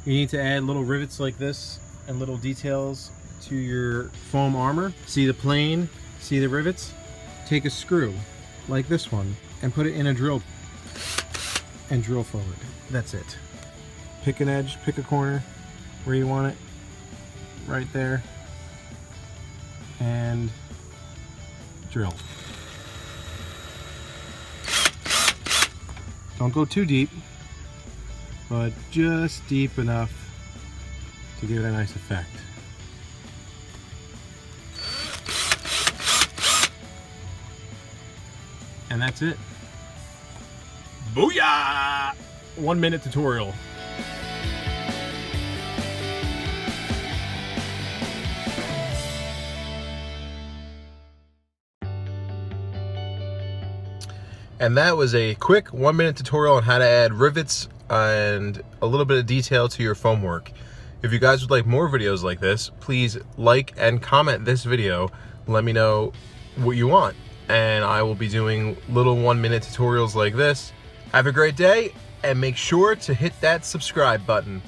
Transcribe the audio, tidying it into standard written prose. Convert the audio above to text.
You need to add little rivets like this and little details to your foam armor. See the plane? See the rivets? Take a screw like this one and put it in a drill and drill forward. That's it. Pick an edge, pick a corner where you want it, right there, and drill. Don't go too deep, but just deep enough to give it a nice effect. And that's it. Booyah! 1 minute tutorial. And that was a quick 1 minute tutorial on how to add rivets and a little bit of detail to your foam work. If you guys would like more videos like this, please like and comment this video. Let me know what you want, and I will be doing little 1 minute tutorials like this. Have a great day, and make sure to hit that subscribe button.